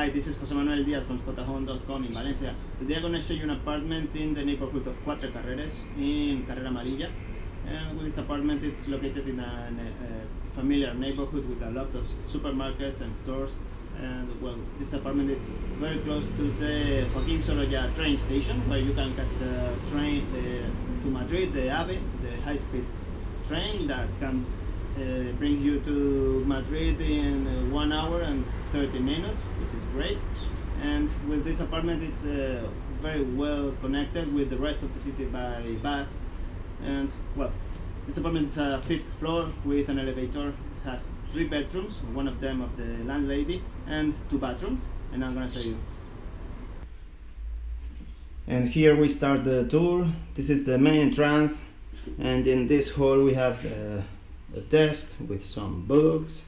Hi, this is Jose Manuel Diaz from Spotahome.com in Valencia. Today I'm going to show you an apartment in the neighborhood of Quatre Carreres in Carrera Amarilla. And with this apartment, it's located in a familiar neighborhood with a lot of supermarkets and stores. And well, this apartment is very close to the Joaquín Sorolla train station, where you can catch the train to Madrid, the AVE, the high-speed train that can bring you to Madrid in 1 hour and 30 minutes, which is great. And with this apartment, it's very well connected with the rest of the city by bus. And well, this apartment is a 5th floor with an elevator. It has 3 bedrooms, one of them of the landlady, and 2 bathrooms, and I'm gonna show you. And here we start the tour. This is the main entrance, and in this hall we have a desk with some books.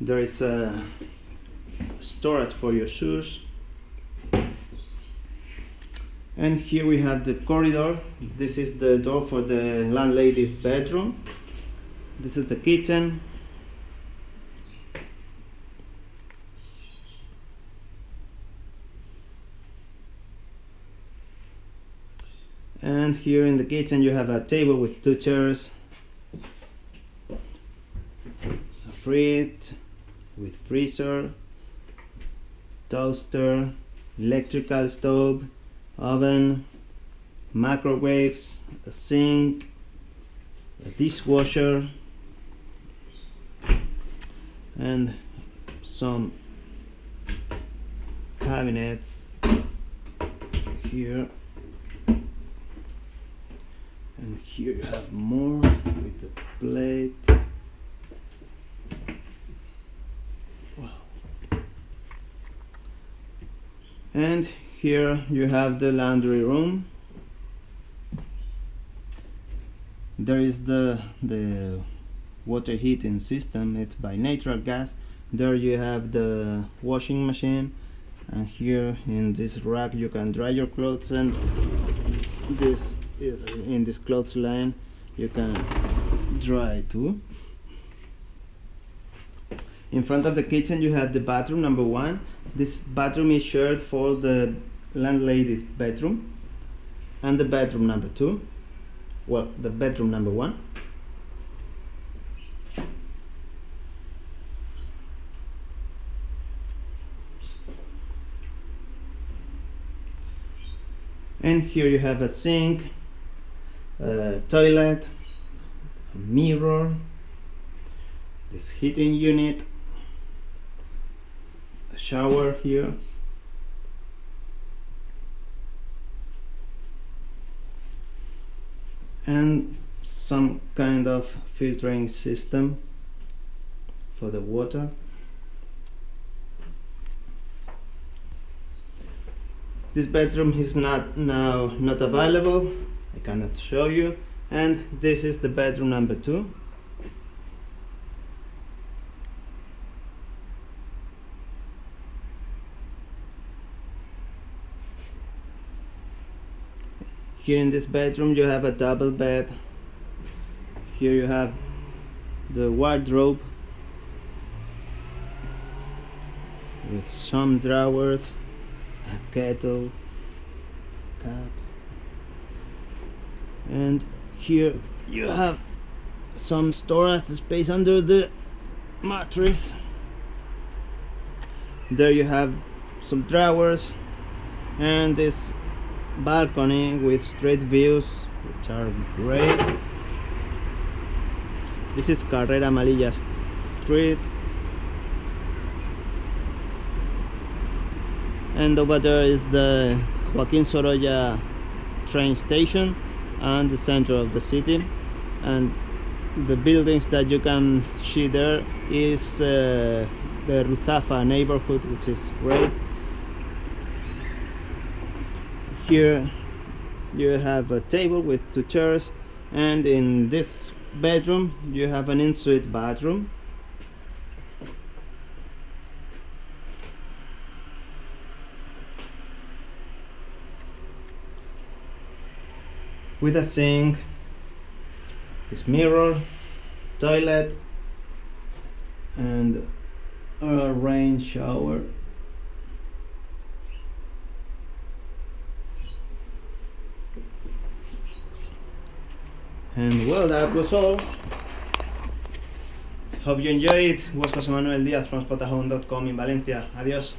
There is a storage for your shoes. And here we have the corridor. This is the door for the landlady's bedroom. This is the kitchen. And here in the kitchen you have a table with 2 chairs, a fridge with freezer, toaster, electrical stove, oven, microwaves, a sink, a dishwasher, and some cabinets here. And here you have more with the plate. Wow. And here you have the laundry room. There is the water heating system. It's by natural gas. There you have the washing machine, and here in this rack you can dry your clothes, and this is in this clothes line you can dry too. In front of the kitchen you have the bathroom number 1. This bathroom is shared for the landlady's bedroom and the bedroom number 2. Well, the bedroom number 1. And here you have a sink, a toilet, a mirror, this heating unit, a shower here, and some kind of filtering system for the water. This bedroom is not available. I cannot show you. And this is the bedroom number 2. Here in this bedroom you have a double bed. Here you have the wardrobe with some drawers, a kettle, cups, and here you have some storage space under the mattress. There you have some drawers and this balcony with straight views, which are great. This is Carrera Amarilla Street, and over there is the Joaquín Sorolla train station and the center of the city. And the buildings that you can see there is the Ruzafa neighborhood, which is great. Here you have a table with 2 chairs, and in this bedroom you have an ensuite bathroom with a sink, this mirror, toilet, and a rain shower. And well, that was all. Hope you enjoyed. It was José Manuel Díaz from Spotahome.com in Valencia. Adiós.